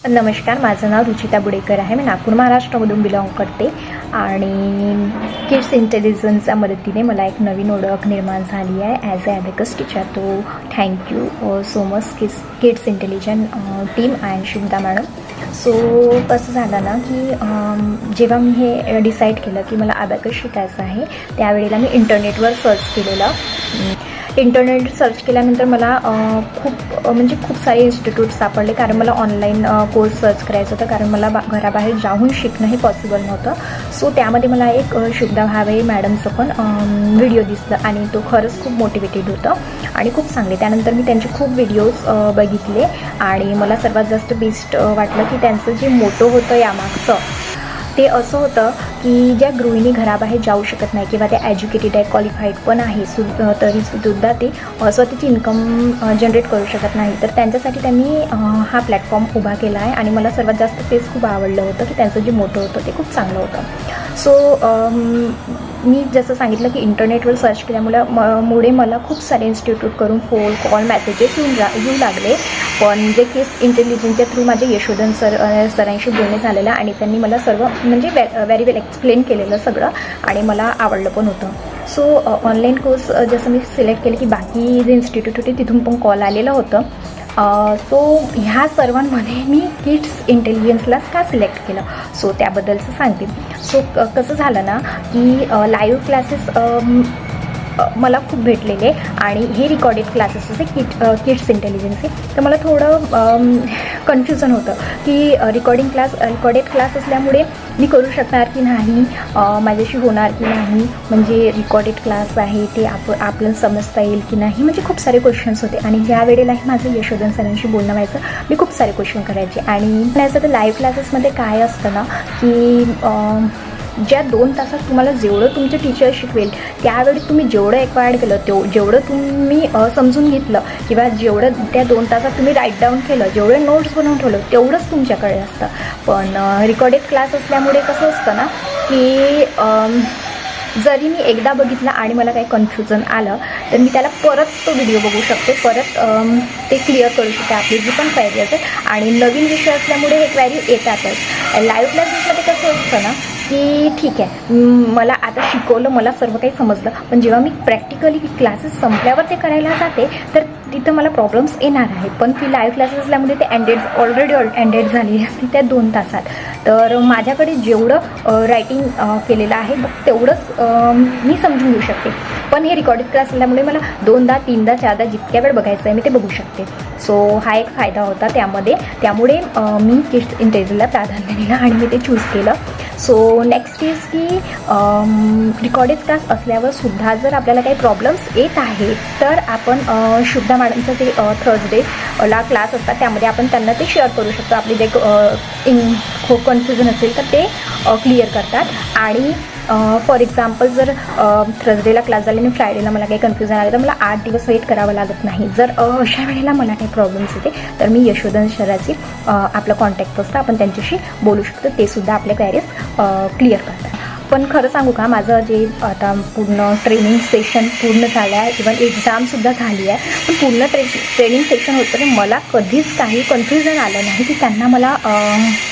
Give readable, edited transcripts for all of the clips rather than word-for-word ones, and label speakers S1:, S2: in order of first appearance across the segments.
S1: नमस्कार, माझं नाव रुचिता बुडेकर आहे. मी नागपूर महाराष्ट्रामधून बिलॉंग करते आणि किड्स इंटेलिजन्सच्या मदतीने मला एक नवीन ओळख निर्माण झाली आहे ॲज अ ॲबॅकस टीचर. तो thank you so much kids intelligent team and Shubhada madam. So कसं झालं ना की जेव्हा मी हे डिसाईड केलं की मला ॲबॅकस शिकायचं आहे, त्यावेळेला मी इंटरनेटवर सर्च केलेलं. इंटरनेट सर्च केल्यानंतर मला खूप सारे इन्स्टिट्यूट सापडले, कारण मला ऑनलाईन कोर्स सर्च करायचं होतं, कारण मला घराबाहेर जाऊन शिकणं हे पॉसिबल नव्हतं. सो त्यामध्ये मला एक शुभदा भावे मॅडमचं पण व्हिडिओ दिसलं आणि तो खरंच खूप मोटिवेटेड होतं आणि खूप चांगले. त्यानंतर मी त्यांचे खूप व्हिडिओज बघितले आणि मला सर्वात जास्त बेस्ट वाटलं की त्यांचं जे मोटो होतं यामागचं ते असं होतं की ज्या गृहिणी घराबाहेर जाऊ शकत नाही किंवा त्या एज्युकेटेड आहे, क्वालिफाईड पण आहे तरीसुद्धा ते स्वतःची इन्कम जनरेट करू शकत नाही, तर त्यांच्यासाठी त्यांनी हा प्लॅटफॉर्म उभा केला आहे. आणि मला सर्वात जास्त तेच खूप आवडलं होतं की त्यांचं जे मोठं होतं ते खूप चांगलं होतं. सो मी जसं सांगितलं की इंटरनेटवर सर्च केल्यामुळे मला खूप सारे इन्स्टिट्यूट करून फोन कॉल मेसेजेस येऊ लागले. पण जे किड्स इंटेलिजन्सच्या थ्रू माझे यशोधन सरांशी बोलणे झालेलं आणि त्यांनी मला सर्व म्हणजे व्हेरी वेल एक्सप्लेन केलेलं सगळं आणि मला आवडलं पण होतं. सो ऑनलाईन कोर्स जसं मी सिलेक्ट केलं की बाकी जे इन्स्टिट्यूट होते तिथून पण कॉल आलेलं होतं. सो ह्या सर्वांमध्ये मी किड्स इंटेलिजन्सलाच का सिलेक्ट केलं सो त्याबद्दलचं सांगते. सो कसं झालं ना की लाईव्ह क्लासेस मला खूप भेटलेले आणि हे रिकॉर्डेड क्लासेस होते किड्स इंटेलिजन्सचे. तर मला थोडं कन्फ्युजन होतं की रिकॉर्डेड क्लास असल्यामुळे मी करू शकणार की नाही, माझ्याशी होणार की नाही, म्हणजे रिकॉर्डेड क्लास आहे ते आपल्याला समजता येईल की नाही, म्हणजे खूप सारे क्वेश्चन्स होते. आणि ज्या वेळेलाही माझं यशोधन सरांशी बोलणं व्हायचं, मी खूप सारे क्वेश्चन करायचे. आणि असं तर लाईव्ह क्लासेसमध्ये काय असतं ना की ज्या 2 तासात तुम्हाला जेवढं तुमचे टीचर शिकवेल त्यावेळी तुम्ही जेवढं एक्वायर्ड केलं जेवढं तुम्ही समजून घेतलं किंवा जेवढं त्या 2 तासात तुम्ही राईट डाऊन केलं, जेवढे नोट्स बनवून ठेवलं तेवढंच तुमच्याकडे असतं. पण रिकॉर्डेड क्लास असल्यामुळे कसं असतं ना की जरी मी एकदा बघितलं आणि मला काही कन्फ्युजन आलं तर मी त्याला परत तो व्हिडिओ बघू शकते, परत ते क्लिअर करू शकते आपली जी पण क्वेरी असेल. आणि नवीन विषय असल्यामुळे हे क्वेरी येतातच. लाईव्ह क्लासेसमध्ये कसं असतं ना की ठीक आहे, मला आता शिकवलं, मला सर्व काही समजलं, पण जेव्हा मी प्रॅक्टिकली क्लासेस संपल्यावर ते करायला जाते तर तिथं मला प्रॉब्लेम्स येणार आहे. पण ती लाईव्ह क्लासेस असल्यामुळे ते ऑलरेडी एंडेड झालेली असते त्या 2 तासात. तर माझ्याकडे जेवढं रायटिंग केलेलं आहे तेवढंच मी समजून घेऊ शकते. पण हे रिकॉर्डेड क्लास असल्यामुळे मला 2दा 3दा 4दा जितक्या वेळ बघायचं आहे मी ते बघू शकते. सो हा एक फायदा होता त्यामुळे मी किड्स इंटेलिजन्सला प्राधान्य दिलं आणि मी ते चूज केलं. सो नेक्स्ट इज की रिकॉर्डेड क्लास असल्यावर सुद्धा जर आपल्याला काही प्रॉब्लेम्स येत आहेत तर आपण शुभदा मॅडमचं जे थर्सडेला क्लास असतात त्यामध्ये आपण त्यांना ते शेअर करू शकतो. आपली जे कन्फ्युजन असेल तर ते क्लिअर करतात. आणि फॉर एक्झाम्पल जर थर्सडेला क्लास झाले आणि फ्रायडेला मला काही कन्फ्युजन आलं तर मला 8 दिवस वेट करावं लागत नाही. जर अशा वेळेला मला काही प्रॉब्लेम्स येते तर मी यशोधन सरांची आपलं कॉन्टॅक्ट असतं, आपण त्यांच्याशी बोलू शकतो, ते सुद्धा आपल्या क्वेरीज क्लिअर करतात. पण खरं सांगू का, माझं जे आता पूर्ण ट्रेनिंग सेशन पूर्ण झालं आहे, इव्हन एक्झामसुद्धा झाली आहे, पण पूर्ण ट्रेनिंग सेशन होतं तर मला कधीच काही कन्फ्युजन आलं नाही की त्यांना मला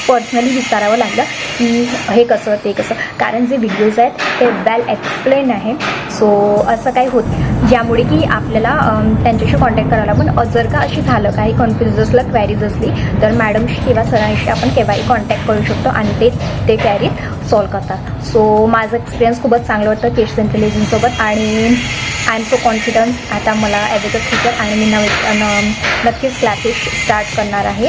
S1: पर्सनली विचारावं लागलं की हे कसं ते कसं, कारण जे व्हिडिओज आहेत ते वेल एक्सप्लेन आहे. सो असं काही होत ज्यामुळे की आपल्याला त्यांच्याशी कॉन्टॅक्ट करायला. पण जर का अशी झालं काही कन्फ्युजन्सला क्वेरीज असली तर मॅडमशी किंवा सरांशी आपण केव्हाही कॉन्टॅक्ट करू शकतो आणि ते क्वेरीज सॉल्व करतात. सो माझं एक्सपिरियन्स खूपच चांगलं होतं किड्स इंटेलिजन्ससोबत आणि आय एम सो कॉन्फिडन्स. आता मला ॲबॅकस टीचर आणि मी नक्कीच क्लासेस स्टार्ट करणार आहे.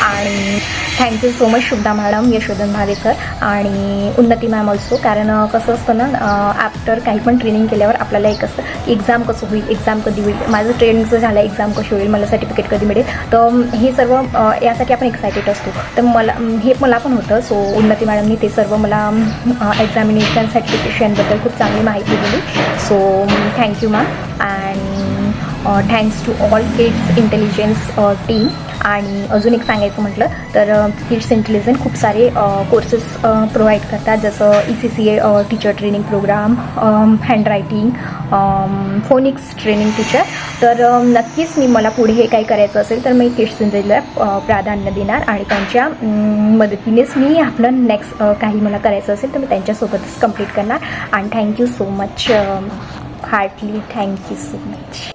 S1: आणि thank you so much Shubhada madam, Yashodhan Bhave sir आणि उन्नती मॅम ऑल्सो. कारण कसं असतं ना, आफ्टर काही पण ट्रेनिंग केल्यावर आपल्याला एक असतं की एक्झाम कसं होईल, एक्झाम कधी होईल, माझं ट्रेनिंगचं झालं, एक्झाम कशी होईल, मला सर्टिफिकेट कधी मिळेल. तर हे सर्व यासाठी आपण एक्सायटेड असतो. तर मला पण होतं. सो उन्नती मॅडमनी ते सर्व मला एक्झामिनेशन सर्टिफिकेशनबद्दल खूप चांगली माहिती दिली. So thank you ma'am and thanks to all kids intelligence team आणि अजून एक सांगायचं म्हटलं तर किड्स इंटेलिजंट खूप सारे कोर्सेस प्रोव्हाइड करतात, जसं ECCA teacher training program, handwriting, phonics training teacher. तर नक्कीच मला पुढे हे काही करायचं असेल तर मी किड्स इंटेलिजंटला प्राधान्य देणार आणि त्यांच्या मदतीनेच मी आपलं नेक्स्ट काही मला करायचं असेल तर मी त्यांच्यासोबतच कंप्लीट करणार. आणि thank you so much, heartly thank you so much.